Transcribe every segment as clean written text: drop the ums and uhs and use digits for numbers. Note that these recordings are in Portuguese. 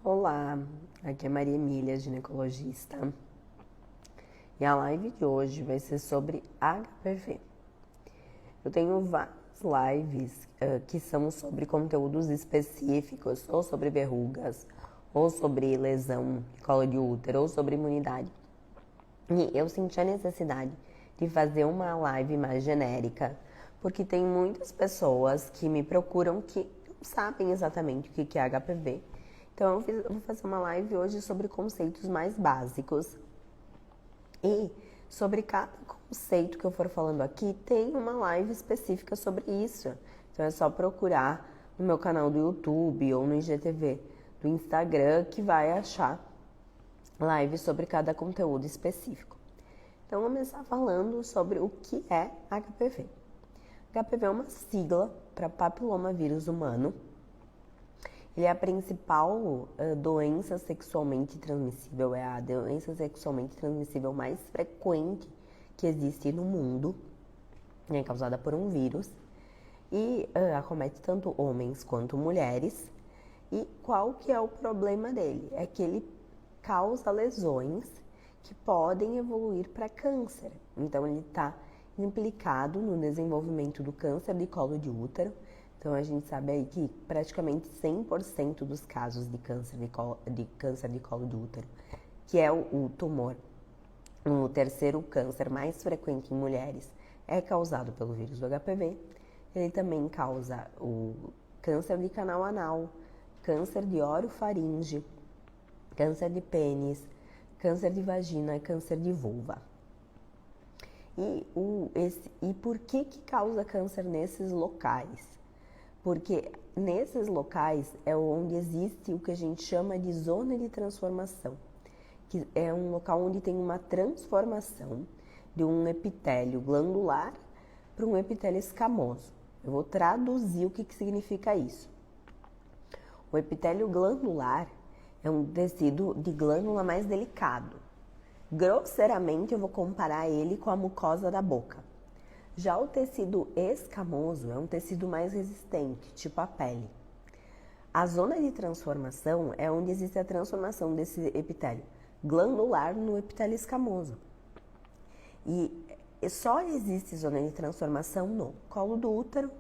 Olá, aqui é Maria Emília, ginecologista, e a live de hoje vai ser sobre HPV. Eu tenho várias lives que são sobre conteúdos específicos, ou sobre verrugas, ou sobre lesão de colo de útero, ou sobre imunidade. E eu senti a necessidade de fazer uma live mais genérica, porque tem muitas pessoas que me procuram que não sabem exatamente o que é HPV. Então eu vou fazer uma live hoje sobre conceitos mais básicos. E sobre cada conceito que eu for falando aqui, tem uma live específica sobre isso. Então é só procurar no meu canal do YouTube ou no IGTV do Instagram que vai achar live sobre cada conteúdo específico. Então vou começar falando sobre o que é HPV. HPV é uma sigla para papilomavírus humano. Ele é a principal doença sexualmente transmissível, é a doença sexualmente transmissível mais frequente que existe no mundo, é causada por um vírus, e acomete tanto homens quanto mulheres. E qual que é o problema dele? É que ele causa lesões que podem evoluir para câncer. Então ele está implicado no desenvolvimento do câncer de colo de útero. Então, a gente sabe aí que praticamente 100% dos casos de câncer de colo de útero, que é o tumor, o terceiro câncer mais frequente em mulheres, é causado pelo vírus do HPV. Ele também causa o câncer de canal anal, câncer de orofaringe, câncer de pênis, câncer de vagina e câncer de vulva. E por que causa câncer nesses locais? Porque nesses locais é onde existe o que a gente chama de zona de transformação, que é um local onde tem uma transformação de um epitélio glandular para um epitélio escamoso. Eu vou traduzir o que significa isso. O epitélio glandular é um tecido de glândula mais delicado. Grosseiramente eu vou comparar ele com a mucosa da boca. Já o tecido escamoso é um tecido mais resistente, tipo a pele. A zona de transformação é onde existe a transformação desse epitélio glandular no epitélio escamoso. E só existe zona de transformação no colo do útero,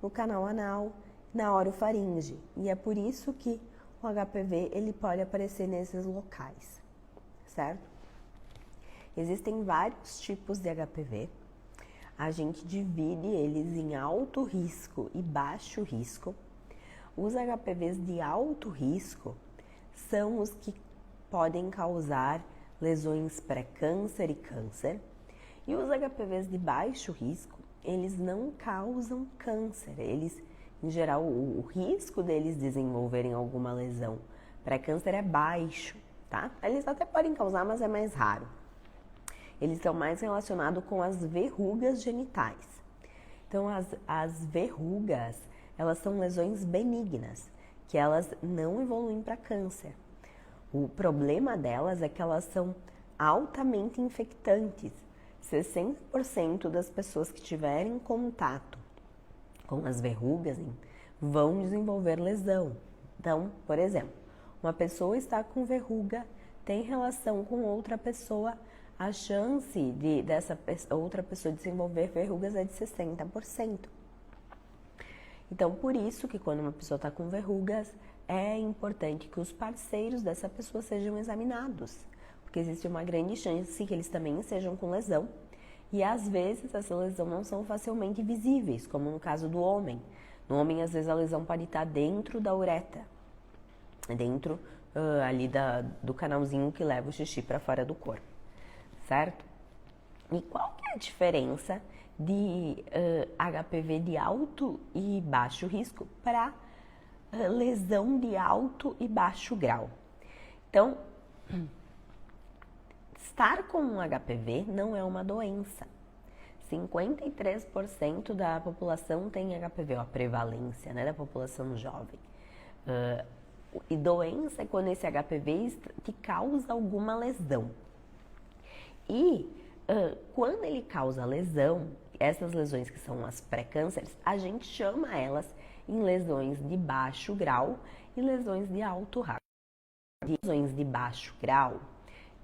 no canal anal, na orofaringe. E é por isso que o HPV ele pode aparecer nesses locais, certo? Existem vários tipos de HPV. A gente divide eles em alto risco e baixo risco. Os HPVs de alto risco são os que podem causar lesões pré-câncer e câncer. E os HPVs de baixo risco, eles não causam câncer. Eles, em geral, o risco deles desenvolverem alguma lesão pré-câncer é baixo, tá? Eles até podem causar, mas é mais raro. Eles estão mais relacionados com as verrugas genitais. Então, as verrugas, elas são lesões benignas, que elas não evoluem para câncer. O problema delas é que elas são altamente infectantes. 60% das pessoas que tiverem contato com as verrugas vão desenvolver lesão. Então, por exemplo, uma pessoa está com verruga, tem relação com outra pessoa, a chance dessa outra pessoa desenvolver verrugas é de 60%. Então, por isso que quando uma pessoa está com verrugas, é importante que os parceiros dessa pessoa sejam examinados, porque existe uma grande chance que eles também estejam com lesão, e às vezes essa lesão não são facilmente visíveis, como no caso do homem. No homem, às vezes, a lesão pode estar dentro da uretra, dentro ali do canalzinho que leva o xixi para fora do corpo. Certo? E qual que é a diferença de HPV de alto e baixo risco para lesão de alto e baixo grau? Então, estar com um HPV não é uma doença. 53% da população tem HPV, a prevalência, né, da população jovem. E doença é quando esse HPV te causa alguma lesão. E quando ele causa lesão, essas lesões que são as pré-cânceres, a gente chama elas em lesões de baixo grau e lesões de alto de lesões de baixo grau,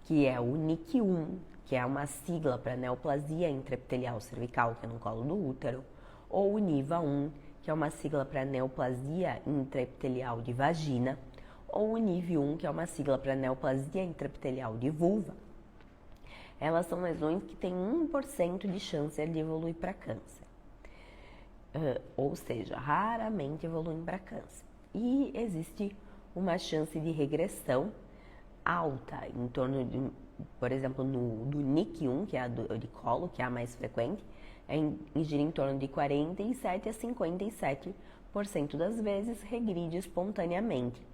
que é o NIC1, que é uma sigla para neoplasia intraepitelial cervical, que é no colo do útero, ou o NIVA1, que é uma sigla para neoplasia intraepitelial de vagina, ou o NIV1, que é uma sigla para neoplasia intraepitelial de vulva. Elas são lesões que têm 1% de chance de evoluir para câncer. Ou seja, raramente evoluem para câncer. E existe uma chance de regressão alta, em torno de, por exemplo, do NIC1, que é a de colo, que é a mais frequente, gira em torno de 47% a 57% das vezes regride espontaneamente.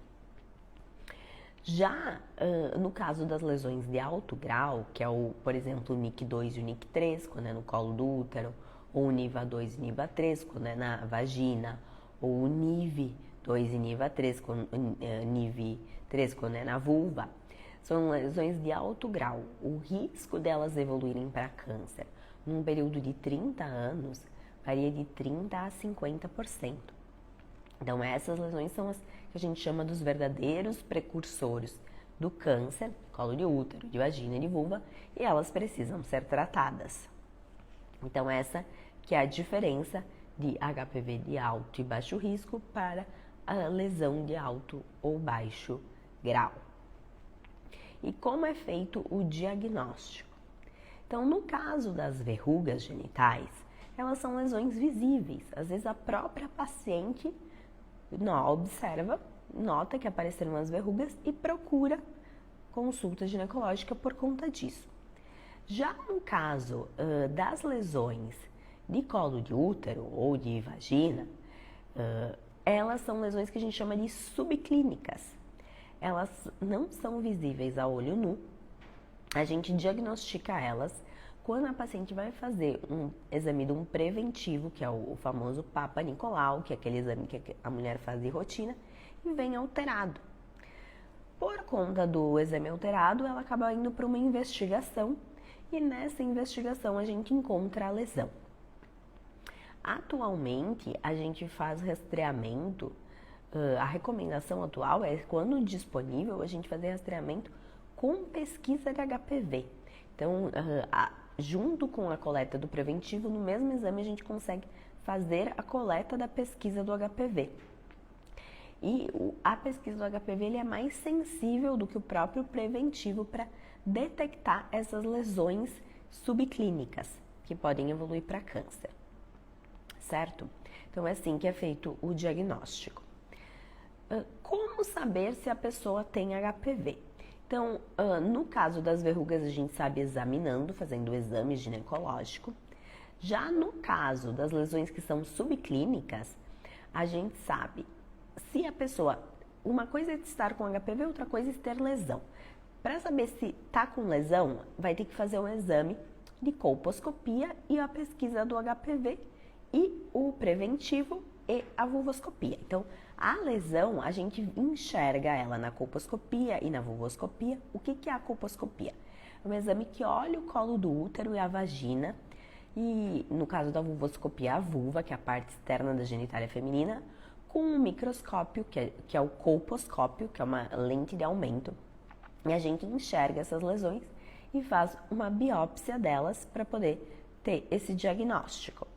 Já no caso das lesões de alto grau, que é por exemplo, o NIC2 e o NIC3, quando é no colo do útero, ou o NIVA2 e NIVA3, quando é na vagina, ou o NIV2 e NIVA3, NIV3, quando é na vulva, são lesões de alto grau. O risco delas evoluírem para câncer num período de 30 anos varia de 30% a 50%. Então, essas lesões são as que a gente chama dos verdadeiros precursores do câncer, colo de útero, de vagina e de vulva, e elas precisam ser tratadas. Então, essa que é a diferença de HPV de alto e baixo risco para a lesão de alto ou baixo grau. E como é feito o diagnóstico? Então, no caso das verrugas genitais, elas são lesões visíveis. Às vezes, a própria paciente observa, nota que apareceram as verrugas e procura consulta ginecológica por conta disso. Já no caso das lesões de colo de útero ou de vagina, elas são lesões que a gente chama de subclínicas. Elas não são visíveis a olho nu. A gente diagnostica elas quando a paciente vai fazer um exame de um preventivo, que é o famoso Papa Nicolau, que é aquele exame que a mulher faz de rotina, e vem alterado. Por conta do exame alterado, ela acaba indo para uma investigação, e nessa investigação a gente encontra a lesão. Atualmente, a gente faz rastreamento, a recomendação atual é, quando disponível, a gente fazer rastreamento com pesquisa de HPV. Então, junto com a coleta do preventivo, no mesmo exame a gente consegue fazer a coleta da pesquisa do HPV. E a pesquisa do HPV ele é mais sensível do que o próprio preventivo para detectar essas lesões subclínicas que podem evoluir para câncer, certo? Então é assim que é feito o diagnóstico. Como saber se a pessoa tem HPV? Então, no caso das verrugas, a gente sabe examinando, fazendo o exame ginecológico. Já no caso das lesões que são subclínicas, a gente sabe se a pessoa... Uma coisa é estar com HPV, outra coisa é ter lesão. Para saber se está com lesão, vai ter que fazer um exame de colposcopia e a pesquisa do HPV e o preventivo e a vulvoscopia. Então, a lesão, a gente enxerga ela na colposcopia e na vulvoscopia. O que é a colposcopia? É um exame que olha o colo do útero e a vagina, e no caso da vulvoscopia, a vulva, que é a parte externa da genitália feminina, com um microscópio, que é o colposcópio, que é uma lente de aumento. E a gente enxerga essas lesões e faz uma biópsia delas para poder ter esse diagnóstico.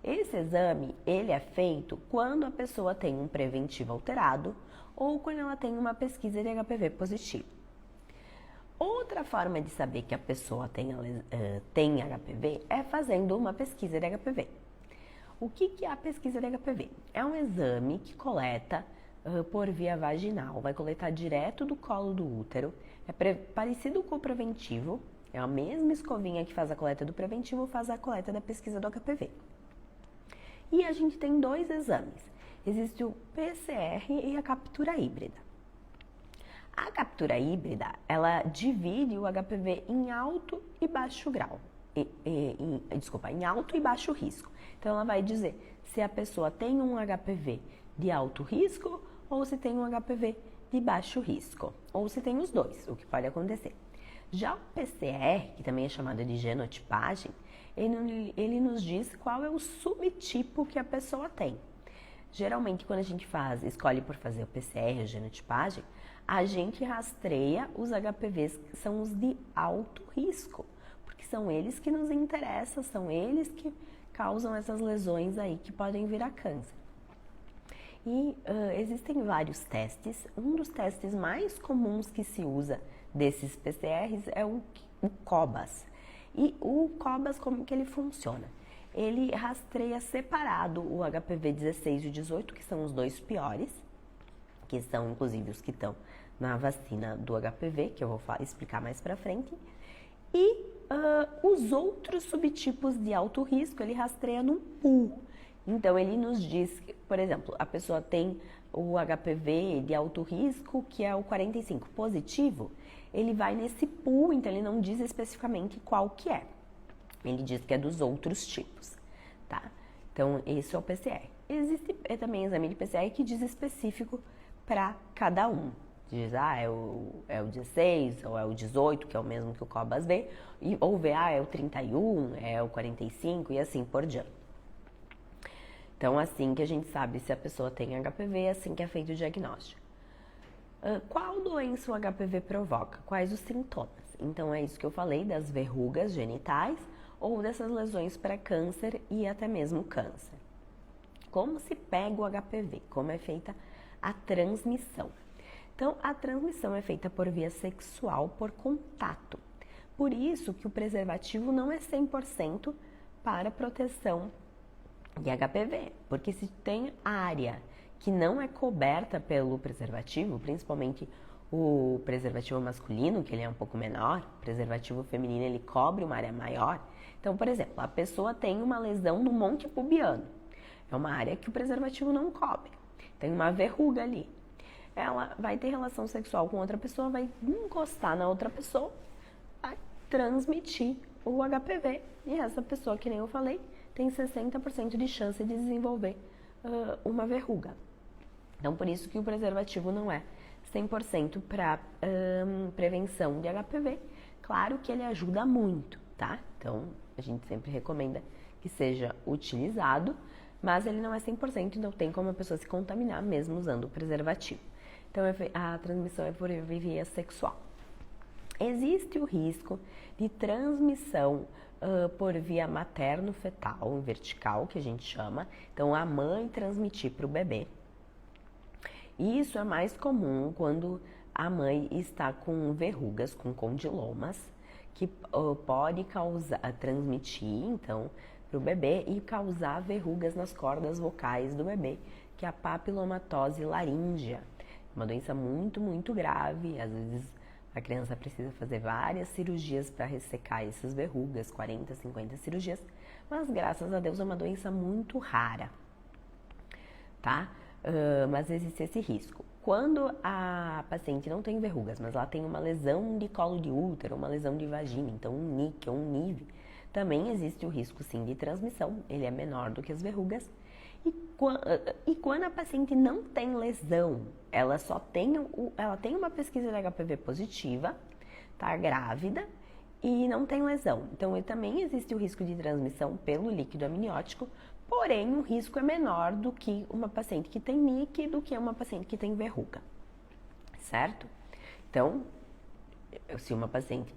Esse exame, ele é feito quando a pessoa tem um preventivo alterado ou quando ela tem uma pesquisa de HPV positivo. Outra forma de saber que a pessoa tem HPV é fazendo uma pesquisa de HPV. O que é a pesquisa de HPV? É um exame que coleta por via vaginal, vai coletar direto do colo do útero, é parecido com o preventivo, é a mesma escovinha que faz a coleta do preventivo, faz a coleta da pesquisa do HPV. E a gente tem dois exames, existe o PCR e a captura híbrida. A captura híbrida, ela divide o HPV em alto e baixo grau, em alto e baixo risco. Então, ela vai dizer se a pessoa tem um HPV de alto risco ou se tem um HPV de baixo risco, ou se tem os dois, o que pode acontecer. Já o PCR, que também é chamado de genotipagem, ele nos diz qual é o subtipo que a pessoa tem. Geralmente, quando a gente escolhe por fazer o PCR, a genotipagem, a gente rastreia os HPVs que são os de alto risco, porque são eles que nos interessam, são eles que causam essas lesões aí que podem virar câncer. E existem vários testes. Um dos testes mais comuns que se usa desses PCRs é o COBAS. E o COBAS, como que ele funciona? Ele rastreia separado o HPV 16 e o 18, que são os dois piores, que são inclusive os que estão na vacina do HPV, que eu vou explicar mais pra frente. E os outros subtipos de alto risco, ele rastreia num pool. Então, ele nos diz que, por exemplo, a pessoa tem o HPV de alto risco, que é o 45 positivo, ele vai nesse pool, então ele não diz especificamente qual que é. Ele diz que é dos outros tipos, tá? Então, esse é o PCR. Existe também exame de PCR que diz específico para cada um. Diz, é o 16 ou é o 18, que é o mesmo que o COBAS vê, ou vê, é o 31, é o 45 e assim por diante. Então, assim que a gente sabe se a pessoa tem HPV, é assim que é feito o diagnóstico. Qual doença o HPV provoca? Quais os sintomas? Então, é isso que eu falei das verrugas genitais ou dessas lesões para câncer e até mesmo câncer. Como se pega o HPV? Como é feita a transmissão? Então, a transmissão é feita por via sexual, por contato. Por isso que o preservativo não é 100% para proteção de HPV, porque se tem área que não é coberta pelo preservativo, principalmente o preservativo masculino, que ele é um pouco menor, o preservativo feminino ele cobre uma área maior. Então, por exemplo, a pessoa tem uma lesão no monte pubiano, é uma área que o preservativo não cobre, tem uma verruga ali. Ela vai ter relação sexual com outra pessoa, vai encostar na outra pessoa, vai transmitir o HPV. E essa pessoa, que nem eu falei, tem 60% de chance de desenvolver uma verruga. Então, por isso que o preservativo não é 100% para prevenção de HPV. Claro que ele ajuda muito, tá? Então, a gente sempre recomenda que seja utilizado, mas ele não é 100%, então tem como a pessoa se contaminar mesmo usando o preservativo. Então, a transmissão é por via sexual. Existe o risco de transmissão por via materno-fetal, vertical, que a gente chama. Então, a mãe transmitir para o bebê. Isso é mais comum quando a mãe está com verrugas, com condilomas, que pode transmitir, então, para o bebê e causar verrugas nas cordas vocais do bebê, que é a papilomatose laríngea. Uma doença muito, muito grave. Às vezes a criança precisa fazer várias cirurgias para ressecar essas verrugas, 40, 50 cirurgias, mas graças a Deus é uma doença muito rara, tá? Mas existe esse risco. Quando a paciente não tem verrugas, mas ela tem uma lesão de colo de útero, uma lesão de vagina, então um NIC ou um NIV, também existe o risco sim de transmissão, ele é menor do que as verrugas. E quando a paciente não tem lesão, ela tem uma pesquisa de HPV positiva, tá grávida e não tem lesão. Então, também existe o risco de transmissão pelo líquido amniótico, porém o risco é menor do que uma paciente que tem NIC do que uma paciente que tem verruga, certo? Então, se uma paciente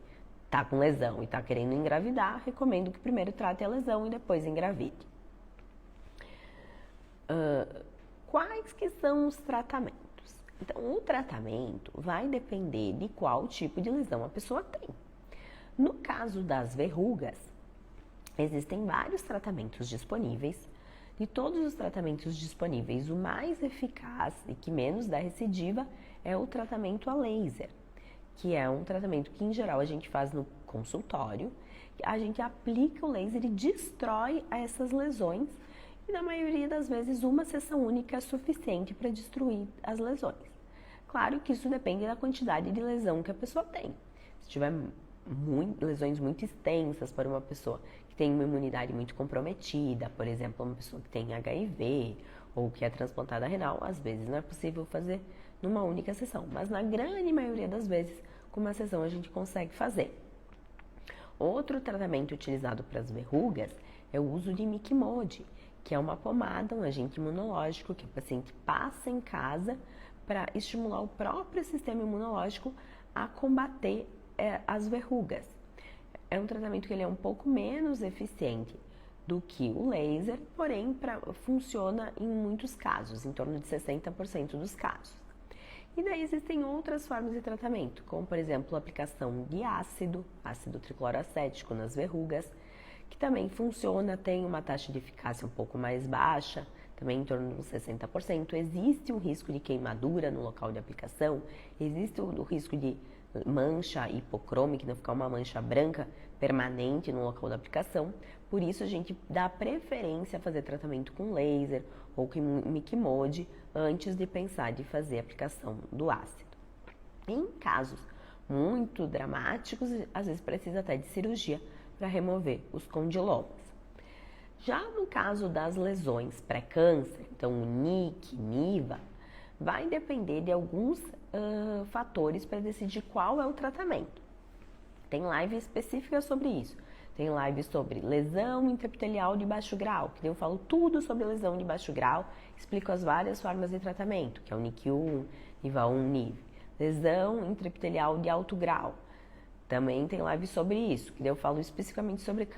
tá com lesão e tá querendo engravidar, recomendo que primeiro trate a lesão e depois engravide. Quais que são os tratamentos? Então, o tratamento vai depender de qual tipo de lesão a pessoa tem. No caso das verrugas, existem vários tratamentos disponíveis. De todos os tratamentos disponíveis, o mais eficaz e que menos dá recidiva é o tratamento a laser, que é um tratamento que, em geral, a gente faz no consultório. A gente aplica o laser e destrói essas lesões. E na maioria das vezes uma sessão única é suficiente para destruir as lesões. Claro que isso depende da quantidade de lesão que a pessoa tem. Se tiver lesões muito extensas para uma pessoa que tem uma imunidade muito comprometida, por exemplo, uma pessoa que tem HIV ou que é transplantada renal, às vezes não é possível fazer numa única sessão. Mas na grande maioria das vezes, com uma sessão a gente consegue fazer. Outro tratamento utilizado para as verrugas é o uso de Micmode, que é uma pomada, um agente imunológico que o paciente passa em casa para estimular o próprio sistema imunológico a combater as verrugas. É um tratamento que ele é um pouco menos eficiente do que o laser, porém funciona em muitos casos, em torno de 60% dos casos. E daí existem outras formas de tratamento, como por exemplo a aplicação de ácido tricloroacético nas verrugas, que também funciona, tem uma taxa de eficácia um pouco mais baixa, também em torno de 60%. Existe um risco de queimadura no local de aplicação, existe o risco de mancha hipocrômica, não ficar uma mancha branca permanente no local da aplicação. Por isso a gente dá preferência a fazer tratamento com laser ou com Micmode antes de pensar de fazer a aplicação do ácido. Em casos muito dramáticos, às vezes precisa até de cirurgia para remover os condilomas. Já no caso das lesões pré-câncer, então o NIC, NIVA, vai depender de alguns fatores para decidir qual é o tratamento. Tem live específica sobre isso. Tem live sobre lesão intraepitelial de baixo grau, que eu falo tudo sobre lesão de baixo grau, explico as várias formas de tratamento, que é o NIC1, NIVA1, NIV. Lesão intraepitelial de alto grau, também tem live sobre isso, que eu falo especificamente sobre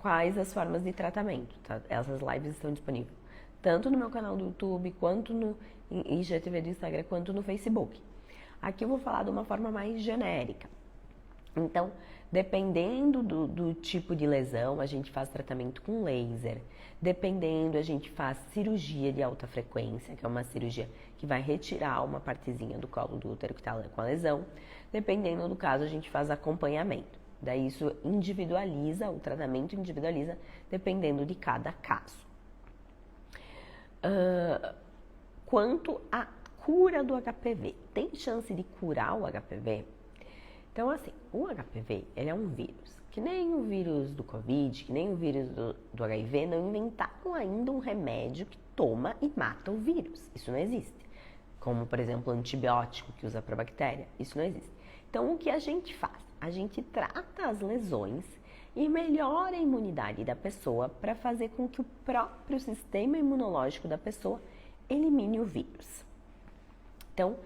quais as formas de tratamento, tá? Essas lives estão disponíveis tanto no meu canal do YouTube, quanto no IGTV do Instagram, quanto no Facebook. Aqui eu vou falar de uma forma mais genérica. Então, dependendo do tipo de lesão, a gente faz tratamento com laser. Dependendo, a gente faz cirurgia de alta frequência, que é uma cirurgia que vai retirar uma partezinha do colo do útero que está com a lesão. Dependendo do caso, a gente faz acompanhamento. Daí isso individualiza, o tratamento individualiza, dependendo de cada caso. Quanto à cura do HPV, tem chance de curar o HPV? Então, assim, o HPV, ele é um vírus, que nem o vírus do Covid, que nem o vírus do HIV, não inventaram ainda um remédio que toma e mata o vírus. Isso não existe. Como, por exemplo, o antibiótico que usa para bactéria. Isso não existe. Então, o que a gente faz? A gente trata as lesões e melhora a imunidade da pessoa para fazer com que o próprio sistema imunológico da pessoa elimine o vírus. Então,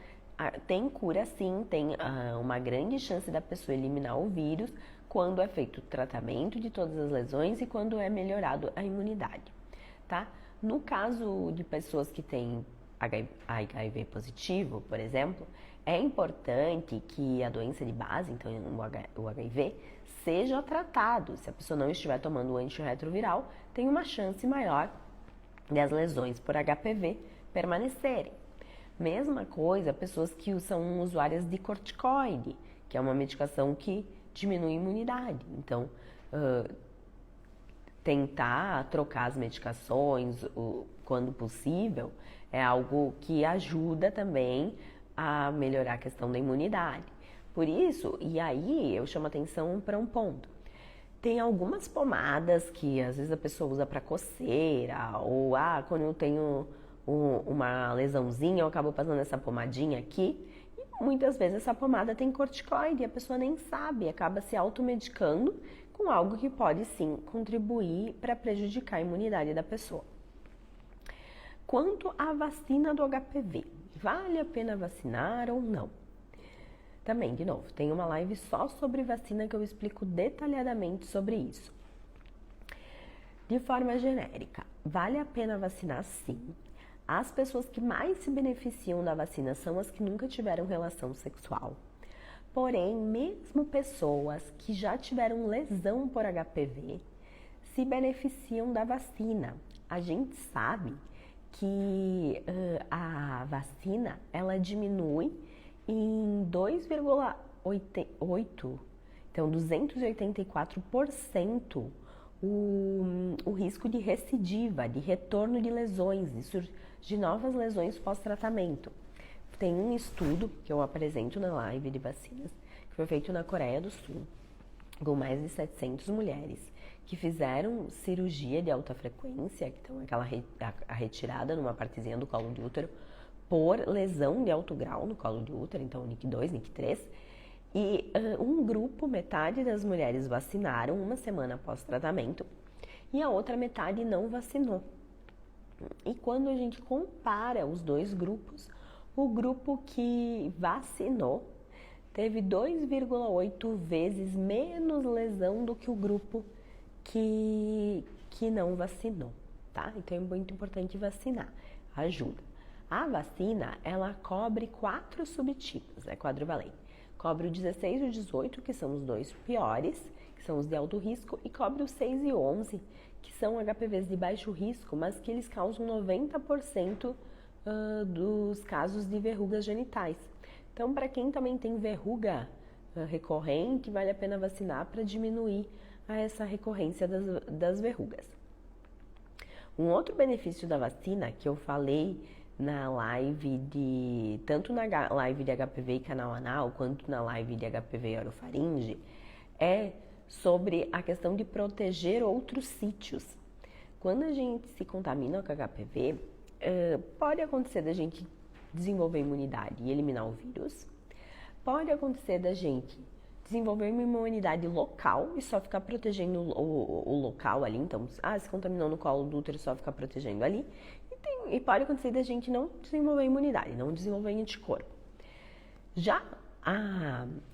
tem cura sim, tem uma grande chance da pessoa eliminar o vírus quando é feito o tratamento de todas as lesões e quando é melhorado a imunidade, tá? No caso de pessoas que têm HIV positivo, por exemplo, é importante que a doença de base, então o HIV, seja tratado. Se a pessoa não estiver tomando o antirretroviral, tem uma chance maior das lesões por HPV permanecerem. Mesma coisa, pessoas que são usuárias de corticoide, que é uma medicação que diminui a imunidade. Então, tentar trocar as medicações quando possível é algo que ajuda também a melhorar a questão da imunidade. Por isso, e aí eu chamo atenção para um ponto. Tem algumas pomadas que às vezes a pessoa usa para coceira, ou quando eu tenho uma lesãozinha, eu acabo passando essa pomadinha aqui. E muitas vezes essa pomada tem corticoide e a pessoa nem sabe, acaba se automedicando com algo que pode sim contribuir para prejudicar a imunidade da pessoa. Quanto à vacina do HPV, vale a pena vacinar ou não? Também, de novo, tem uma live só sobre vacina que eu explico detalhadamente sobre isso. De forma genérica, vale a pena vacinar sim. As pessoas que mais se beneficiam da vacina são as que nunca tiveram relação sexual. Porém, mesmo pessoas que já tiveram lesão por HPV se beneficiam da vacina. A gente sabe que a vacina, ela diminui em 2,8, então 284% o risco de recidiva, de retorno de lesões, de novas lesões pós-tratamento. Tem um estudo que eu apresento na live de vacinas, que foi feito na Coreia do Sul, com mais de 700 mulheres que fizeram cirurgia de alta frequência, então a retirada numa partezinha do colo do útero, por lesão de alto grau no colo do útero, então NIC2, NIC3, e um grupo, metade das mulheres vacinaram uma semana após tratamento e a outra metade não vacinou. E quando a gente compara os dois grupos, o grupo que vacinou teve 2,8 vezes menos lesão do que o grupo que não vacinou, tá? Então é muito importante vacinar, ajuda. A vacina, ela cobre 4 subtipos, é quadrivalente. Cobre o 16 e o 18, que são os dois piores, que são os de alto risco, e cobre o 6 e 11, que são HPVs de baixo risco, mas que eles causam 90% dos casos de verrugas genitais. Então, para quem também tem verruga recorrente, vale a pena vacinar para diminuir essa recorrência das verrugas. Um outro benefício da vacina que eu falei na live tanto na live de HPV e canal anal, quanto na live de HPV e orofaringe, é sobre a questão de proteger outros sítios. Quando a gente se contamina com HPV, pode acontecer da gente desenvolver imunidade e eliminar o vírus. Pode acontecer da gente desenvolver uma imunidade local e só ficar protegendo o local ali. Então, se contaminou no colo do útero, só ficar protegendo ali. E pode acontecer da gente não desenvolver imunidade, não desenvolver anticorpo. Já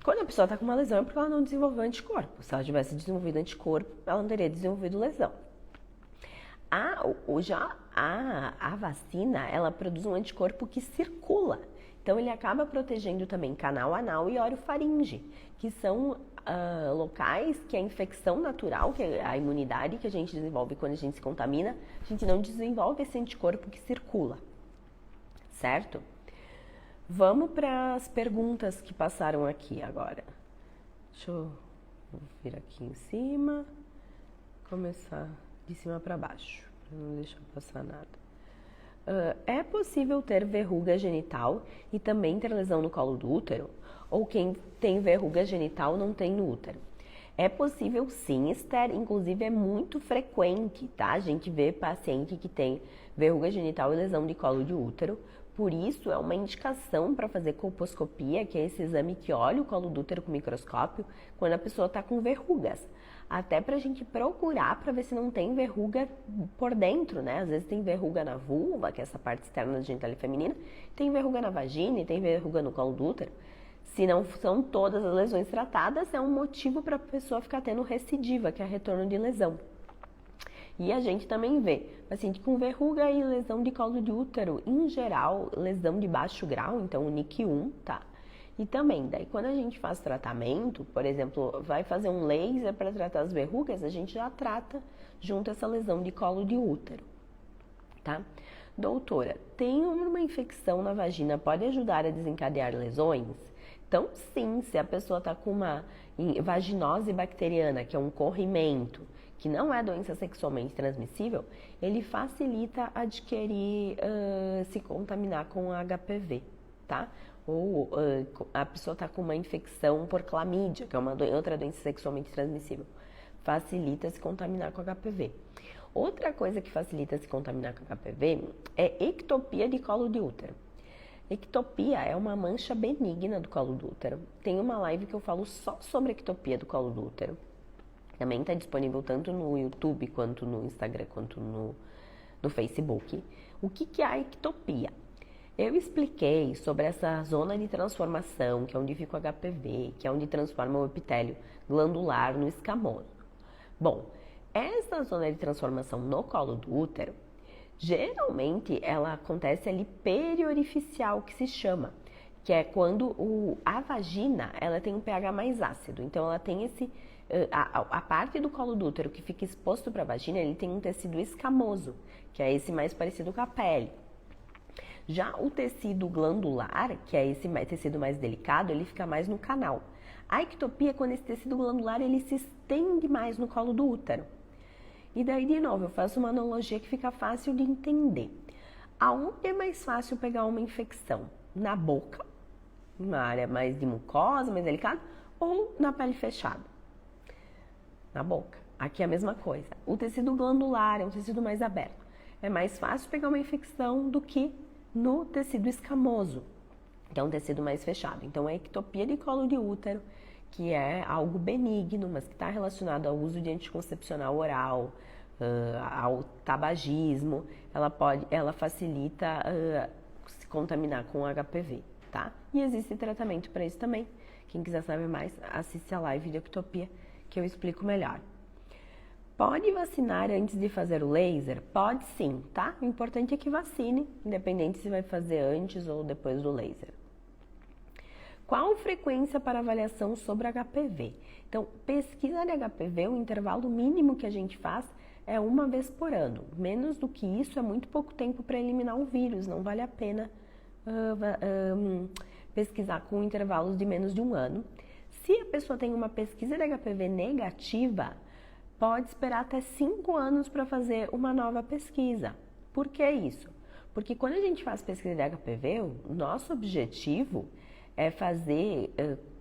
quando a pessoa está com uma lesão é porque ela não desenvolveu anticorpo. Se ela tivesse desenvolvido anticorpo, ela não teria desenvolvido lesão. A vacina, ela produz um anticorpo que circula. Então, ele acaba protegendo também canal anal e orofaringe, que são locais que a infecção natural, que é a imunidade que a gente desenvolve quando a gente se contamina, a gente não desenvolve esse anticorpo que circula, certo? Vamos para as perguntas que passaram aqui agora. Deixa eu vir aqui em cima, começar de cima para baixo, para não deixar passar nada. É possível ter verruga genital e também ter lesão no colo do útero? Ou quem tem verruga genital não tem no útero? É possível sim, Esther, inclusive é muito frequente, tá? A gente vê paciente que tem verruga genital e lesão de colo de útero, por isso é uma indicação para fazer colposcopia, que é esse exame que olha o colo do útero com microscópio, quando a pessoa está com verrugas. Até pra gente procurar para ver se não tem verruga por dentro, né? Às vezes tem verruga na vulva, que é essa parte externa da genitália feminina, tem verruga na vagina e tem verruga no colo do útero. Se não são todas as lesões tratadas, é um motivo para a pessoa ficar tendo recidiva, que é retorno de lesão. E a gente também vê paciente com verruga e lesão de colo de útero, em geral, lesão de baixo grau, então o NIC1, tá? E também, daí quando a gente faz tratamento, por exemplo, vai fazer um laser para tratar as verrugas, a gente já trata junto essa lesão de colo de útero, tá? Doutora, tem uma infecção na vagina, pode ajudar a desencadear lesões? Então, sim, se a pessoa está com uma vaginose bacteriana, que é um corrimento, que não é doença sexualmente transmissível, ele facilita adquirir, se contaminar com HPV, tá? Ou a pessoa está com uma infecção por clamídia, que é uma outra doença sexualmente transmissível, facilita se contaminar com HPV. Outra coisa que facilita se contaminar com HPV é ectopia de colo de útero. Ectopia é uma mancha benigna do colo do útero. Tem uma live que eu falo só sobre ectopia do colo do útero. Também está disponível tanto no YouTube, quanto no Instagram, quanto no Facebook. O que é a ectopia? Eu expliquei sobre essa zona de transformação, que é onde fica o HPV, que é onde transforma o epitélio glandular no escamoso. Bom, essa zona de transformação no colo do útero, geralmente ela acontece ali periorificial, que se chama, que é quando a vagina ela tem um pH mais ácido. Então ela tem a parte do colo do útero que fica exposto para a vagina, ele tem um tecido escamoso, que é esse mais parecido com a pele. Já o tecido glandular, que é esse tecido mais delicado, ele fica mais no canal. A ectopia é quando esse tecido glandular ele se estende mais no colo do útero. E daí, de novo, eu faço uma analogia que fica fácil de entender. Aonde é mais fácil pegar uma infecção? Na boca, uma área mais de mucosa, mais delicada, ou na pele fechada? Na boca. Aqui é a mesma coisa. O tecido glandular é um tecido mais aberto. É mais fácil pegar uma infecção do que no tecido escamoso, que é um tecido mais fechado. Então, a ectopia de colo de útero, que é algo benigno, mas que está relacionado ao uso de anticoncepcional oral, ao tabagismo, ela facilita se contaminar com HPV, tá? E existe tratamento para isso também. Quem quiser saber mais, assiste a live de ectopia que eu explico melhor. Pode vacinar antes de fazer o laser? Pode sim, tá? O importante é que vacine, independente se vai fazer antes ou depois do laser. Qual frequência para avaliação sobre HPV? Então, pesquisa de HPV, o intervalo mínimo que a gente faz é uma vez por ano. Menos do que isso é muito pouco tempo para eliminar o vírus, não vale a pena pesquisar com intervalos de menos de um ano. Se a pessoa tem uma pesquisa de HPV negativa, pode esperar até 5 anos para fazer uma nova pesquisa. Por que isso? Porque quando a gente faz pesquisa de HPV, o nosso objetivo é fazer...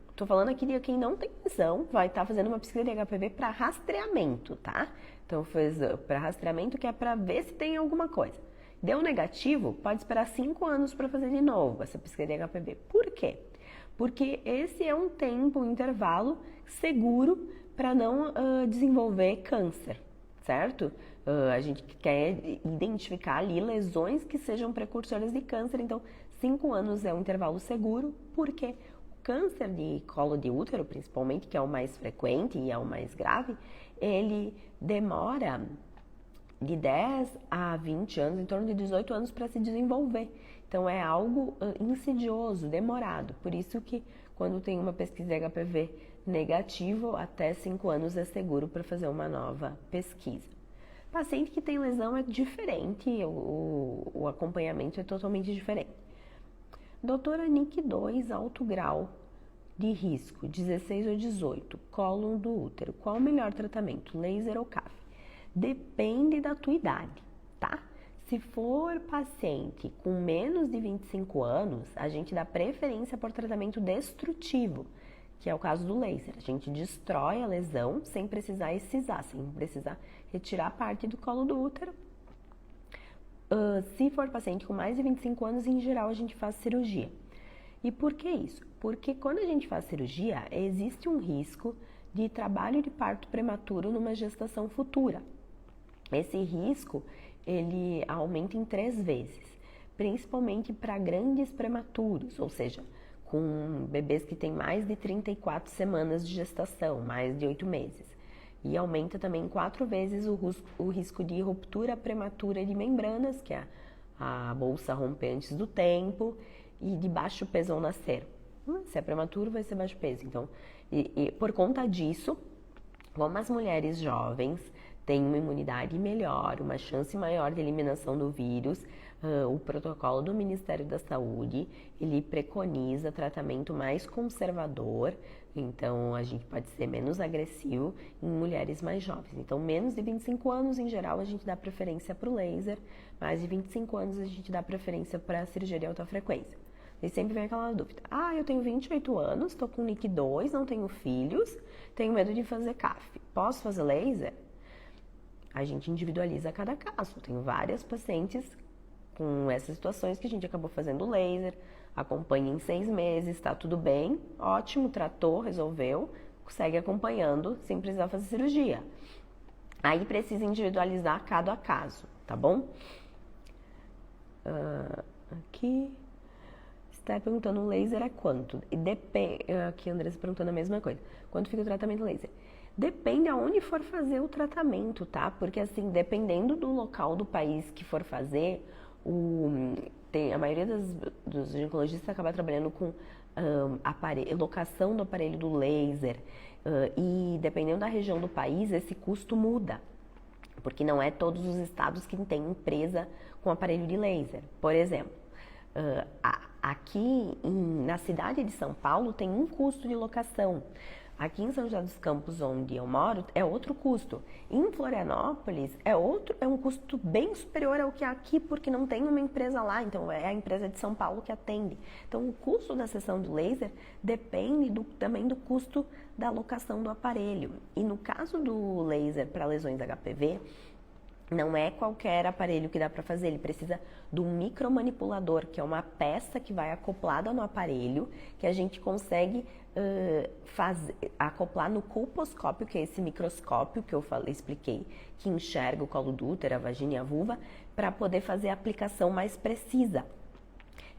Estou falando aqui de quem não tem lesão, vai estar fazendo uma pesquisa de HPV para rastreamento, tá? Então, fez para rastreamento, que é para ver se tem alguma coisa. Deu negativo, pode esperar 5 anos para fazer de novo essa pesquisa de HPV. Por quê? Porque esse é um tempo, um intervalo seguro para não desenvolver câncer, certo? A gente quer identificar ali lesões que sejam precursoras de câncer, então 5 anos é um intervalo seguro, porque o câncer de colo de útero, principalmente, que é o mais frequente e é o mais grave, ele demora de 10 a 20 anos, em torno de 18 anos para se desenvolver. Então é algo insidioso, demorado. Por isso que quando tem uma pesquisa de HPV negativo, até 5 anos é seguro para fazer uma nova pesquisa. Paciente que tem lesão é diferente, o acompanhamento é totalmente diferente. Doutora NIC 2, alto grau de risco, 16 ou 18, cólon do útero. Qual o melhor tratamento, laser ou CAF? Depende da tua idade, tá? Se for paciente com menos de 25 anos, a gente dá preferência por tratamento destrutivo, que é o caso do laser. A gente destrói a lesão sem precisar excisar, sem precisar retirar parte do colo do útero. Se for paciente com mais de 25 anos, em geral, a gente faz cirurgia. E por que isso? Porque quando a gente faz cirurgia, existe um risco de trabalho de parto prematuro numa gestação futura. Esse risco, ele aumenta em 3 vezes, principalmente para grandes prematuros, ou seja, com bebês que têm mais de 34 semanas de gestação, mais de 8 meses. E aumenta também 4 vezes o risco de ruptura prematura de membranas, que é a bolsa romper antes do tempo, e de baixo peso ao nascer. Se é prematuro, vai ser baixo peso. Então, por conta disso, como as mulheres jovens têm uma imunidade melhor, uma chance maior de eliminação do vírus, o protocolo do Ministério da Saúde, ele preconiza tratamento mais conservador, então a gente pode ser menos agressivo em mulheres mais jovens. Então, menos de 25 anos, em geral, a gente dá preferência para o laser, mais de 25 anos a gente dá preferência para a cirurgia de alta frequência. E sempre vem aquela dúvida, eu tenho 28 anos, estou com NIC 2, não tenho filhos, tenho medo de fazer CAF, posso fazer laser? A gente individualiza cada caso. Tenho várias pacientes com essas situações que a gente acabou fazendo laser, acompanha em 6 meses, tá tudo bem, ótimo, tratou, resolveu, segue acompanhando sem precisar fazer cirurgia. Aí precisa individualizar cada caso, tá bom? Aqui está perguntando, o laser é quanto? E depende, aqui a Andressa perguntando a mesma coisa. Quanto fica o tratamento laser? Depende aonde for fazer o tratamento, tá? Porque assim, dependendo do local do país que for fazer, a maioria dos ginecologistas acaba trabalhando com locação do aparelho do laser. E dependendo da região do país, esse custo muda. Porque não é todos os estados que têm empresa com aparelho de laser. Por exemplo, aqui na cidade de São Paulo tem um custo de locação. Aqui em São José dos Campos, onde eu moro, é outro custo. Em Florianópolis é um custo bem superior ao que é aqui, porque não tem uma empresa lá, então é a empresa de São Paulo que atende. Então o custo da sessão do laser depende também do custo da locação do aparelho. E no caso do laser para lesões HPV, Não é qualquer aparelho que dá para fazer, ele precisa de um micromanipulador, que é uma peça que vai acoplada no aparelho, que a gente consegue acoplar no colposcópio, que é esse microscópio que eu expliquei, que enxerga o colo do útero, a vagina e a vulva, para poder fazer a aplicação mais precisa.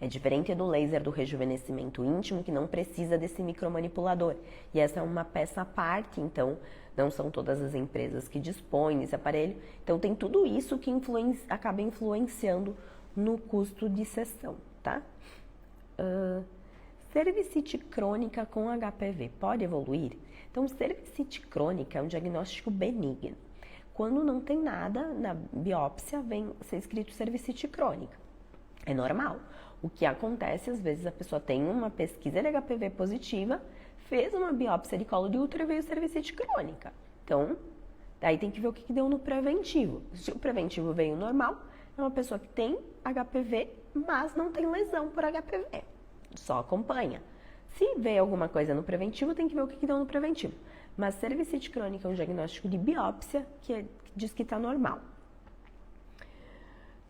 É diferente do laser do rejuvenescimento íntimo, que não precisa desse micromanipulador. E essa é uma peça à parte, então não são todas as empresas que dispõem desse aparelho. Então tem tudo isso que acaba influenciando no custo de sessão, tá? Cervicite crônica com HPV pode evoluir? Então, cervicite crônica é um diagnóstico benigno. Quando não tem nada, na biópsia vem ser escrito cervicite crônica. É normal. O que acontece, às vezes, a pessoa tem uma pesquisa de HPV positiva, fez uma biópsia de colo de útero e veio cervicite crônica. Então, daí tem que ver o que deu no preventivo. Se o preventivo veio normal, é uma pessoa que tem HPV, mas não tem lesão por HPV. Só acompanha. Se veio alguma coisa no preventivo, tem que ver o que deu no preventivo. Mas cervicite crônica é um diagnóstico de biópsia que diz que está normal.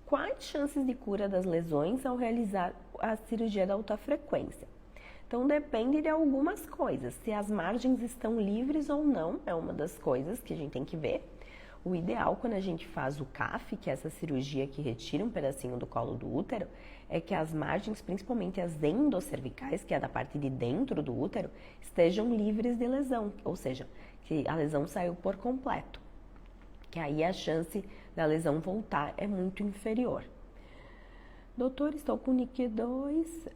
Quais chances de cura das lesões ao realizar a cirurgia da alta frequência? Então, depende de algumas coisas. Se as margens estão livres ou não, é uma das coisas que a gente tem que ver. O ideal, quando a gente faz o CAF, que é essa cirurgia que retira um pedacinho do colo do útero, é que as margens, principalmente as endocervicais, que é da parte de dentro do útero, estejam livres de lesão, ou seja, que a lesão saiu por completo. Que aí a chance da lesão voltar é muito inferior. Doutor, estou com NIC2.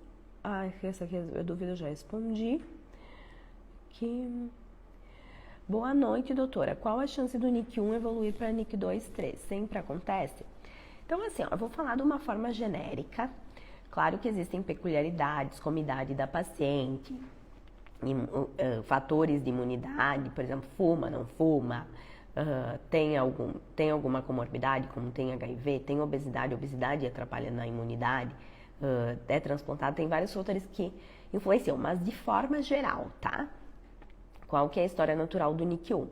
Essa aqui a dúvida eu já respondi. Boa noite, doutora. Qual a chance do NIC1 evoluir para NIC2, 3? Sempre acontece? Então, assim, eu vou falar de uma forma genérica. Claro que existem peculiaridades, como idade da paciente, fatores de imunidade, por exemplo, fuma, não fuma, tem alguma comorbidade, como tem HIV, tem obesidade atrapalha na imunidade, é transplantado, tem vários fatores que influenciam, mas de forma geral, tá? Qual que é a história natural do NIC1?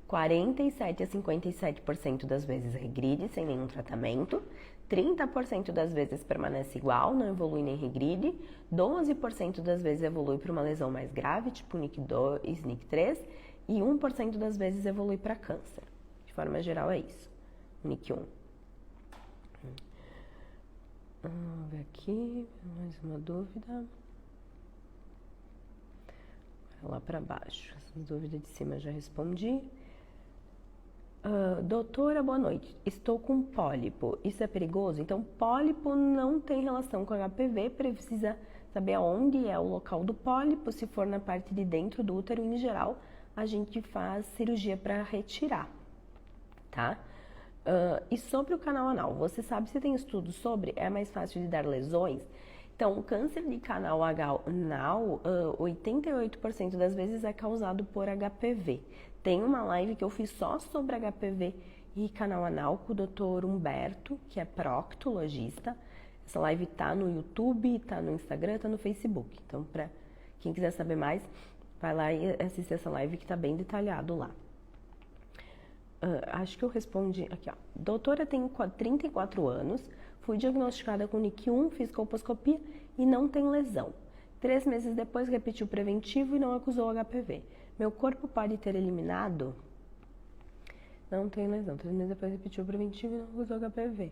47 a 57% das vezes regride sem nenhum tratamento, 30% das vezes permanece igual, não evolui nem regride, 12% das vezes evolui para uma lesão mais grave, tipo NIC2, NIC3, e 1% das vezes evolui para câncer. De forma geral é isso, NIC1. Vamos ver aqui, mais uma dúvida. Lá para baixo, essa dúvida de cima eu já respondi. Doutora, boa noite. Estou com pólipo. Isso é perigoso? Então, pólipo não tem relação com HPV, precisa saber aonde é o local do pólipo. Se for na parte de dentro do útero, em geral, a gente faz cirurgia para retirar, tá? E sobre o canal anal, você sabe se tem estudos sobre? É mais fácil de dar lesões? Então, o câncer de canal anal, 88% das vezes é causado por HPV. Tem uma live que eu fiz só sobre HPV e canal anal com o Dr. Humberto, que é proctologista. Essa live tá no YouTube, tá no Instagram, tá no Facebook. Então, para quem quiser saber mais, vai lá e assiste essa live que tá bem detalhado lá. Acho que eu respondi aqui, ó. Doutora, tenho 34 anos, fui diagnosticada com NIC1, fiz colposcopia e não tem lesão. 3 meses depois repetiu o preventivo e não acusou HPV. Meu corpo pode ter eliminado? Não tem lesão. 3 meses depois repetiu o preventivo e não acusou HPV.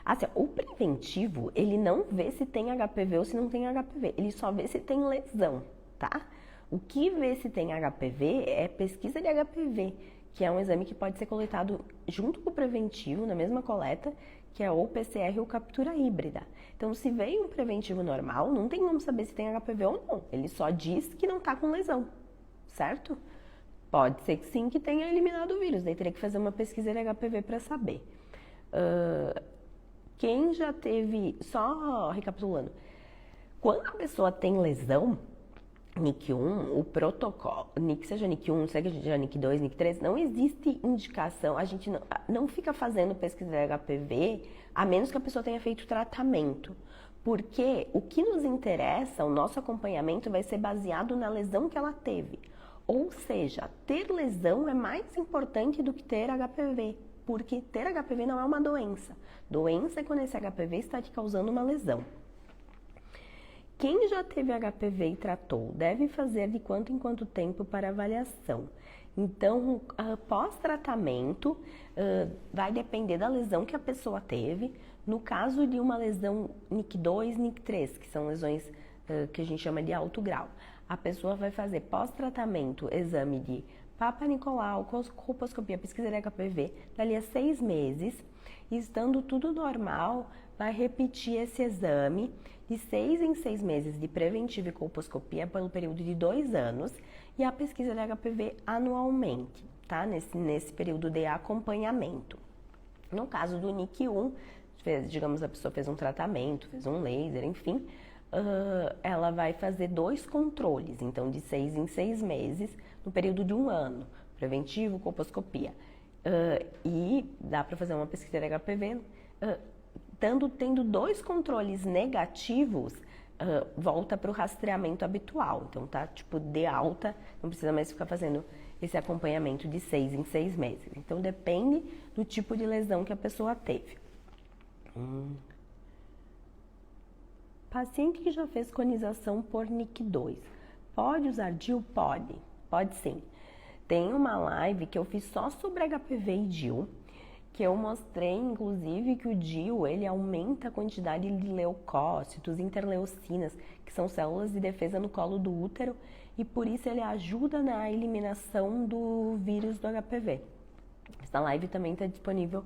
Assim, o preventivo, ele não vê se tem HPV ou se não tem HPV. Ele só vê se tem lesão, tá? O que vê se tem HPV é pesquisa de HPV, que é um exame que pode ser coletado junto com o preventivo, na mesma coleta, que é ou PCR ou captura híbrida. Então, se veio um preventivo normal, não tem como saber se tem HPV ou não. Ele só diz que não está com lesão, certo? Pode ser que sim, que tenha eliminado o vírus. Daí teria que fazer uma pesquisa de HPV para saber. Quem já teve... Só recapitulando. Quando a pessoa tem lesão, NIC1, o protocolo, seja NIC1, seja NIC2, NIC3, não existe indicação, a gente não fica fazendo pesquisa de HPV, a menos que a pessoa tenha feito tratamento. Porque o que nos interessa, o nosso acompanhamento vai ser baseado na lesão que ela teve. Ou seja, ter lesão é mais importante do que ter HPV, porque ter HPV não é uma doença. Doença é quando esse HPV está te causando uma lesão. Quem já teve HPV e tratou deve fazer de quanto em quanto tempo para avaliação. Então, pós-tratamento, vai depender da lesão que a pessoa teve. No caso de uma lesão NIC2, NIC3, que são lesões que a gente chama de alto grau, a pessoa vai fazer pós-tratamento exame de Papa Nicolau, colposcopia, pesquisa de HPV, dali a 6 meses, e estando tudo normal, vai repetir esse exame de 6 em 6 meses de preventiva e colposcopia pelo período de 2 anos e a pesquisa de HPV anualmente, tá? Nesse período de acompanhamento. No caso do NIC1, digamos, a pessoa fez um tratamento, fez um laser, enfim, ela vai fazer 2 controles, então de 6 em 6 meses, no período de 1 ano, preventivo, colposcopia. E dá para fazer uma pesquisa de HPV, tendo 2 controles negativos, volta para o rastreamento habitual. Então tá tipo de alta, não precisa mais ficar fazendo esse acompanhamento de 6 em 6 meses. Então depende do tipo de lesão que a pessoa teve. Paciente que já fez conização por NIC2, pode usar DIU? Pode sim. Tem uma live que eu fiz só sobre HPV e DIU, que eu mostrei, inclusive, que o DIU, ele aumenta a quantidade de leucócitos, interleucinas, que são células de defesa no colo do útero, e por isso ele ajuda na eliminação do vírus do HPV. Essa live também está disponível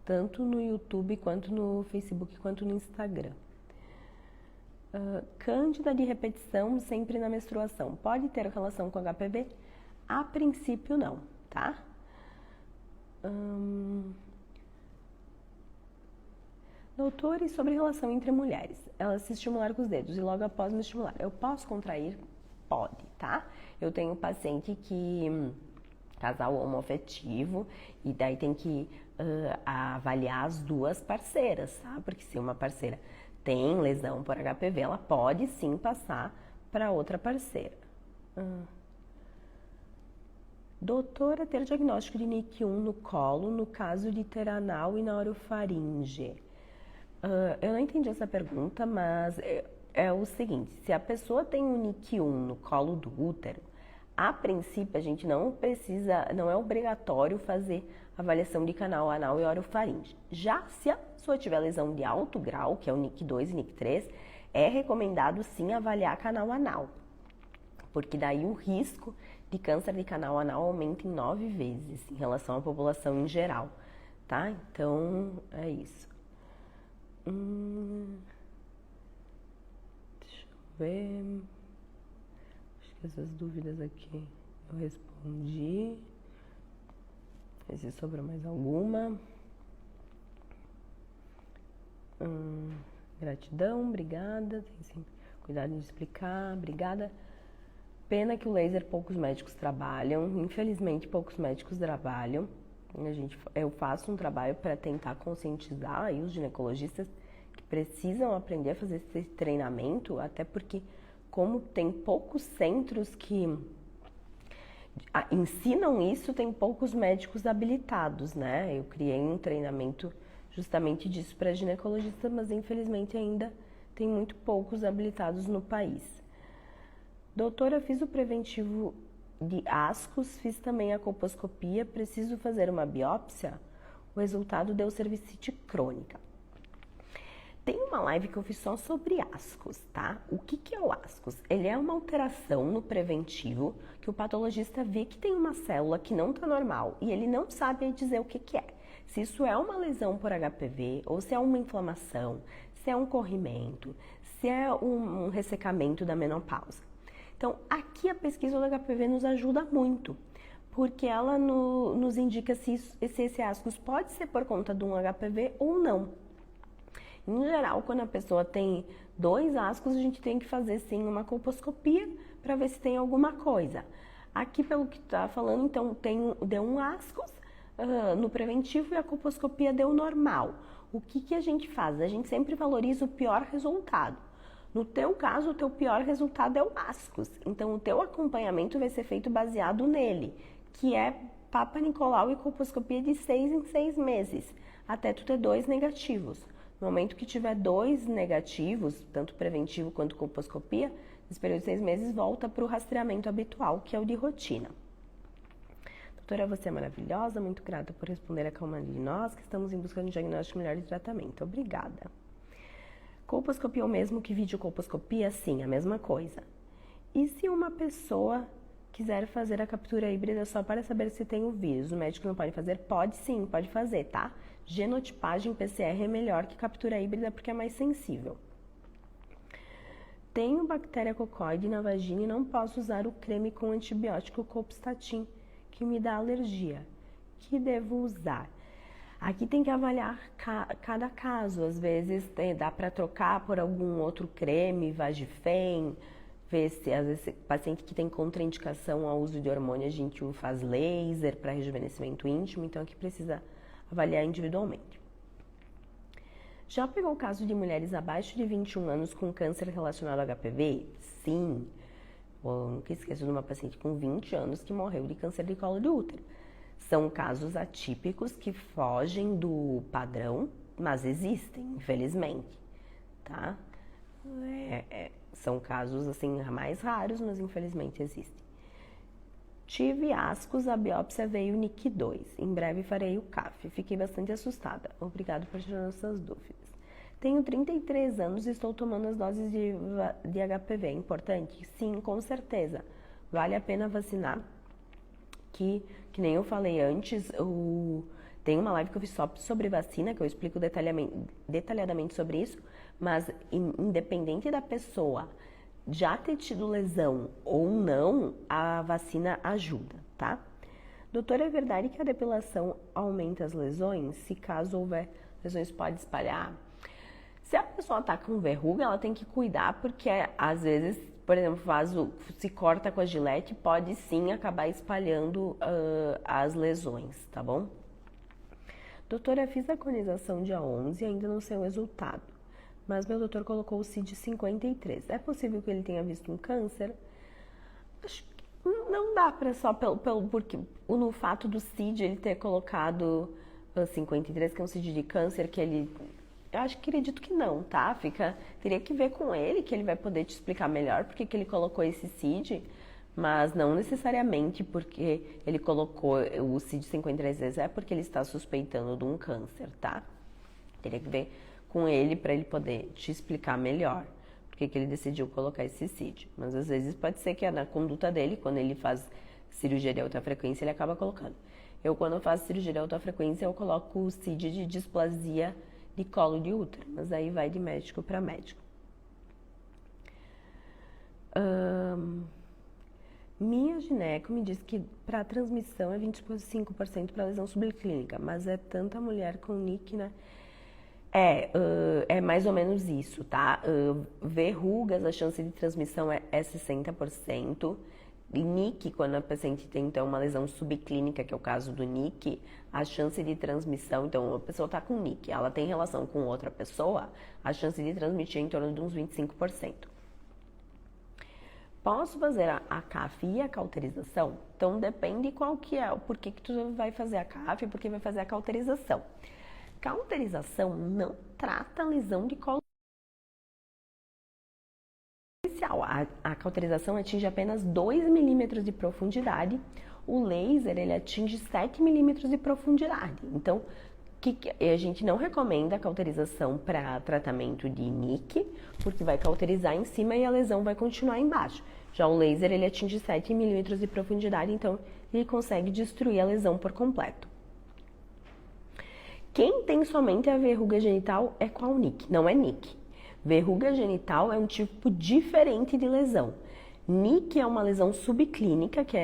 tanto no YouTube, quanto no Facebook, quanto no Instagram. Cândida de repetição sempre na menstruação. Pode ter relação com HPV? A princípio não, tá? Doutores, sobre relação entre mulheres, elas se estimular com os dedos e logo após me estimular, eu posso contrair? Pode, tá? Eu tenho um paciente que, casal homoafetivo, e daí tem que avaliar as 2 parceiras, tá? Porque se uma parceira tem lesão por HPV, ela pode sim passar para outra parceira. Doutora, ter diagnóstico de NIC1 no colo no caso de ter anal e na orofaringe. Eu não entendi essa pergunta, mas é o seguinte, se a pessoa tem um NIC1 no colo do útero, a princípio a gente não é obrigatório fazer avaliação de canal anal e orofaringe. Já se a pessoa tiver lesão de alto grau, que é o NIC2 e NIC3, é recomendado sim avaliar canal anal, porque daí o risco de câncer de canal anal aumenta em 9 vezes em relação à população em geral, tá? Então, é isso. Deixa eu ver. Acho que essas dúvidas aqui eu respondi. Se sobrou mais alguma. Gratidão, obrigada. Tem sempre cuidado de explicar, obrigada. Pena que o laser poucos médicos trabalham, infelizmente poucos médicos trabalham. Eu faço um trabalho para tentar conscientizar aí os ginecologistas que precisam aprender a fazer esse treinamento, até porque como tem poucos centros que ensinam isso, tem poucos médicos habilitados, né? Eu criei um treinamento justamente disso para ginecologistas, mas infelizmente ainda tem muito poucos habilitados no país. Doutora, fiz o preventivo de ascos, fiz também a colposcopia, preciso fazer uma biópsia? O resultado deu cervicite crônica. Tem uma live que eu fiz só sobre ascos, tá? O que é o ascos? Ele é uma alteração no preventivo que o patologista vê que tem uma célula que não está normal e ele não sabe dizer o que é. Se isso é uma lesão por HPV ou se é uma inflamação, se é um corrimento, se é um ressecamento da menopausa. Então, aqui a pesquisa do HPV nos ajuda muito, porque ela nos indica se esse ascos pode ser por conta de um HPV ou não. Em geral, quando a pessoa tem 2 ascos, a gente tem que fazer sim uma colposcopia para ver se tem alguma coisa. Aqui, pelo que está falando, então, deu um ascos no preventivo e a colposcopia deu normal. O que a gente faz? A gente sempre valoriza o pior resultado. No teu caso, o teu pior resultado é o ascos. Então, o teu acompanhamento vai ser feito baseado nele, que é Papa Nicolau e colposcopia de 6 em 6 meses, até tu ter 2 negativos. No momento que tiver 2 negativos, tanto preventivo quanto colposcopia, nesse período de 6 meses, volta para o rastreamento habitual, que é o de rotina. Doutora, você é maravilhosa, muito grata por responder a calma de nós, que estamos em busca de um diagnóstico melhor de tratamento. Obrigada. Colposcopia é o mesmo que videocolposcopia? Sim, a mesma coisa. E se uma pessoa quiser fazer a captura híbrida só para saber se tem o vírus, o médico não pode fazer? Pode sim, pode fazer, tá? Genotipagem PCR é melhor que captura híbrida porque é mais sensível. Tenho bactéria cocoide na vagina e não posso usar o creme com antibiótico Colpostatin, que me dá alergia. Que devo usar? Aqui tem que avaliar cada caso. Às vezes dá para trocar por algum outro creme, Vagifem, ver se às vezes paciente que tem contraindicação ao uso de hormônio, a gente faz laser para rejuvenescimento íntimo, então aqui precisa avaliar individualmente. Já pegou o caso de mulheres abaixo de 21 anos com câncer relacionado ao HPV? Sim. Eu nunca esqueço de uma paciente com 20 anos que morreu de câncer de colo de útero. São casos atípicos que fogem do padrão, mas existem, infelizmente, tá? São casos, assim, mais raros, mas infelizmente existem. Tive ascos, a biópsia veio NIC2. Em breve farei o CAF. Fiquei bastante assustada. Obrigado por tirar nossas dúvidas. Tenho 33 anos e estou tomando as doses de HPV. É importante? Sim, com certeza. Vale a pena vacinar. Que nem eu falei antes, tem uma live que eu fiz só sobre vacina, que eu explico detalhadamente sobre isso, mas independente da pessoa já ter tido lesão ou não, a vacina ajuda, tá? Doutora, é verdade que a depilação aumenta as lesões? Se caso houver lesões, pode espalhar? Se a pessoa tá com verruga, ela tem que cuidar, porque às vezes, por exemplo, vaso se corta com a gilete, pode sim acabar espalhando as lesões, tá bom? Doutora, fiz a conização dia 11 e ainda não sei o resultado, mas meu doutor colocou o CID 53. É possível que ele tenha visto um câncer? Acho que não dá para só porque no fato do CID ele ter colocado 53, que é um CID de câncer, que ele... Eu acredito que não, tá? Teria que ver com ele, que ele vai poder te explicar melhor porque que ele colocou esse CID, mas não necessariamente porque ele colocou o CID 53 vezes, é porque ele está suspeitando de um câncer, tá? Teria que ver com ele para ele poder te explicar melhor porque que ele decidiu colocar esse CID. Mas às vezes pode ser que é na conduta dele, quando ele faz cirurgia de alta frequência, ele acaba colocando. Eu, quando eu faço cirurgia de alta frequência, eu coloco o CID de displasia de colo de útero, mas aí vai de médico para médico. Minha gineco me disse que para transmissão é 25% para lesão subclínica, mas é tanta mulher com NIC, né? É mais ou menos isso, tá? Verrugas, a chance de transmissão é 60%. NIC, quando a paciente tem então uma lesão subclínica, que é o caso do NIC, a chance de transmissão, então a pessoa está com NIC, ela tem relação com outra pessoa, a chance de transmitir é em torno de uns 25%. Posso fazer a CAF e a cauterização? Então depende qual que é, por que tu vai fazer a CAF e por que vai fazer a cauterização. Cauterização não trata a lesão de colo. A cauterização atinge apenas 2 milímetros de profundidade, o laser ele atinge 7 milímetros de profundidade. Então, a gente não recomenda a cauterização para tratamento de NIC, porque vai cauterizar em cima e a lesão vai continuar embaixo. Já o laser ele atinge 7 milímetros de profundidade, então ele consegue destruir a lesão por completo. Quem tem somente a verruga genital é qual NIC? Não é NIC. Verruga genital é um tipo diferente de lesão. NIC é uma lesão subclínica, que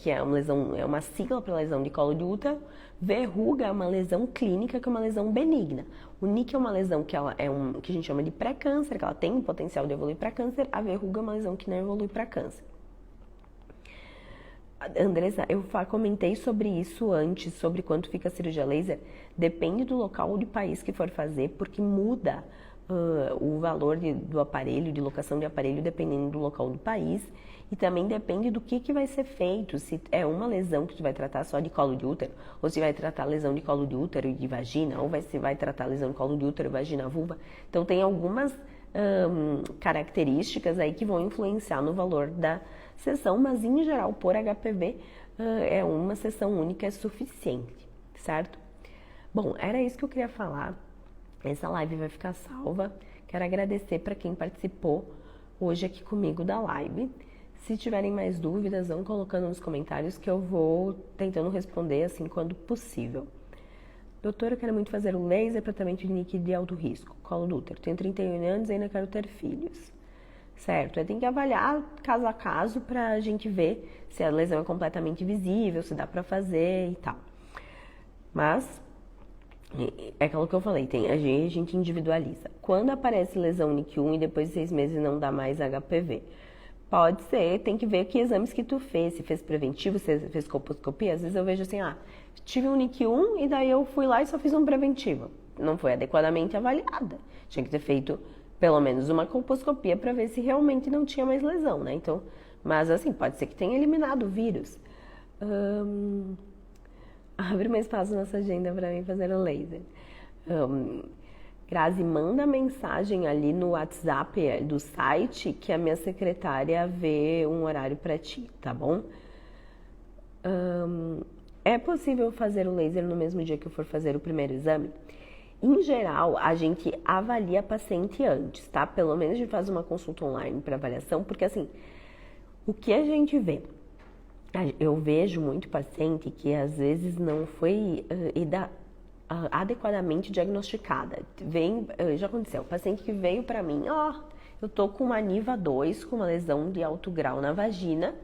é uma lesão, é uma sigla para lesão de colo de útero. Verruga é uma lesão clínica, que é uma lesão benigna. O NIC é uma lesão que que a gente chama de pré-câncer, que ela tem o potencial de evoluir para câncer. A verruga é uma lesão que não evolui para câncer. Andressa, eu comentei sobre isso antes, sobre quanto fica a cirurgia laser. Depende do local ou do país que for fazer, porque muda o valor do aparelho, de locação de aparelho, dependendo do local do país. E também depende do que vai ser feito, se é uma lesão que tu vai tratar só de colo de útero, ou se vai tratar lesão de colo de útero e de vagina, ou se vai tratar lesão de colo de útero, vagina, vulva. Então tem algumas características aí que vão influenciar no valor da sessão, mas em geral, por HPV, é uma sessão única é suficiente, certo? Bom, era isso que eu queria falar. Essa live vai ficar salva. Quero agradecer para quem participou hoje aqui comigo da live. Se tiverem mais dúvidas, vão colocando nos comentários que eu vou tentando responder assim quando possível. Doutora, eu quero muito fazer o laser, tratamento de NIC de alto risco, colo do útero. Tenho 31 anos e ainda quero ter filhos. Certo? Tem que avaliar caso a caso pra gente ver se a lesão é completamente visível, se dá pra fazer e tal. Mas, é aquilo que eu falei, a gente individualiza. Quando aparece lesão NIC1 e depois de 6 meses não dá mais HPV? Pode ser, tem que ver que exames que tu fez, se fez preventivo, se fez colposcopia. Às vezes eu vejo assim, tive um NIC1 e daí eu fui lá e só fiz um preventivo. Não foi adequadamente avaliada. Tinha que ter feito pelo menos uma colposcopia para ver se realmente não tinha mais lesão, né? Então, mas assim, pode ser que tenha eliminado o vírus. Abre mais espaço nessa agenda para mim fazer o laser. Grazi, manda mensagem ali no WhatsApp do site que a minha secretária vê um horário para ti, tá bom? É possível fazer o laser no mesmo dia que eu for fazer o primeiro exame? Em geral, a gente avalia a paciente antes, tá? Pelo menos a gente faz uma consulta online para avaliação, porque assim, o que a gente vê? Eu vejo muito paciente que às vezes não foi adequadamente diagnosticada. Já aconteceu, paciente que veio para mim, eu tô com uma NIVA 2, com uma lesão de alto grau na vagina,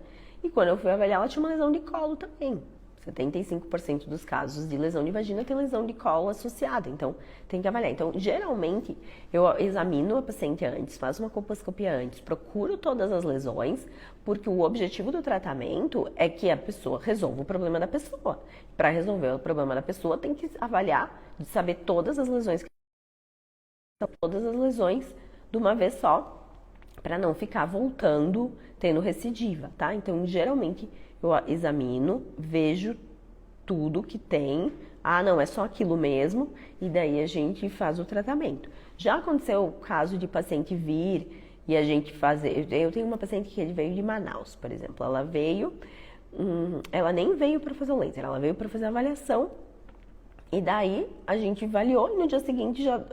e quando eu fui avaliar, ela tinha uma lesão de colo também. 75% dos casos de lesão de vagina tem lesão de colo associada, então tem que avaliar. Então, geralmente, eu examino a paciente antes, faço uma colposcopia antes, procuro todas as lesões, porque o objetivo do tratamento é que a pessoa resolva o problema da pessoa. Para resolver o problema da pessoa, tem que avaliar, saber todas as lesões de uma vez só, para não ficar voltando, tendo recidiva, tá? Então, geralmente, eu examino, vejo tudo que tem, não, é só aquilo mesmo, e daí a gente faz o tratamento. Já aconteceu o caso de paciente vir e a gente fazer, eu tenho uma paciente que veio de Manaus, por exemplo, ela veio, ela nem veio para fazer o laser, ela veio para fazer a avaliação, e daí a gente avaliou e no dia seguinte já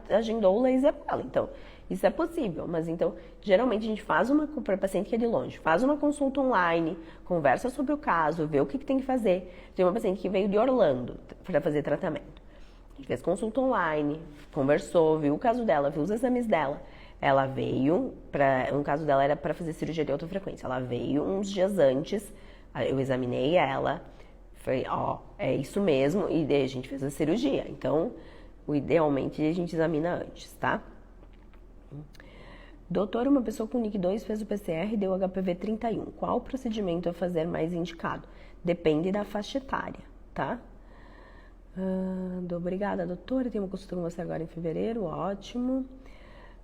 agendou o laser para ela, então isso é possível, mas então, geralmente a gente faz para paciente que é de longe, faz uma consulta online, conversa sobre o caso, vê o que tem que fazer. Tem uma paciente que veio de Orlando para fazer tratamento. A gente fez consulta online, conversou, viu o caso dela, viu os exames dela. Ela veio, no caso dela era para fazer cirurgia de alta frequência, ela veio uns dias antes, eu examinei ela, falei, é isso mesmo, e daí a gente fez a cirurgia. Então, idealmente a gente examina antes, tá? Doutor, uma pessoa com NIC2 fez o PCR e deu HPV 31. Qual o procedimento a fazer mais indicado? Depende da faixa etária, tá? Obrigada, doutora. Tenho uma consulta com você agora em fevereiro, ótimo.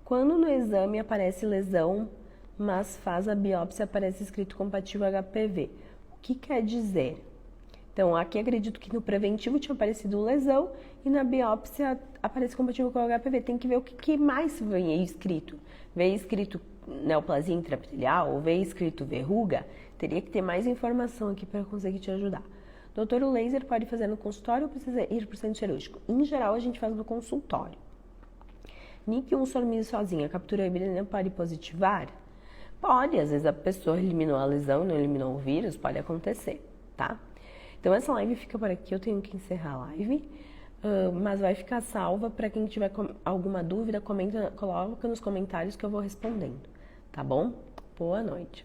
Quando no exame aparece lesão, mas faz a biópsia, aparece escrito compatível HPV. O que quer dizer? Então, aqui acredito que no preventivo tinha aparecido lesão e na biópsia aparece compatível com o HPV. Tem que ver o que mais vem escrito. Vem escrito neoplasia intraepitelial ou vem escrito verruga. Teria que ter mais informação aqui para eu conseguir te ajudar. Doutor, o laser pode fazer no consultório ou precisa ir para o centro cirúrgico? Em geral, a gente faz no consultório. NIC1 sormido sozinha, captura híbrida pode positivar? Pode, às vezes a pessoa eliminou a lesão e não eliminou o vírus, pode acontecer, tá? Então, essa live fica por aqui, eu tenho que encerrar a live, mas vai ficar salva para quem tiver alguma dúvida, coloca nos comentários que eu vou respondendo, tá bom? Boa noite.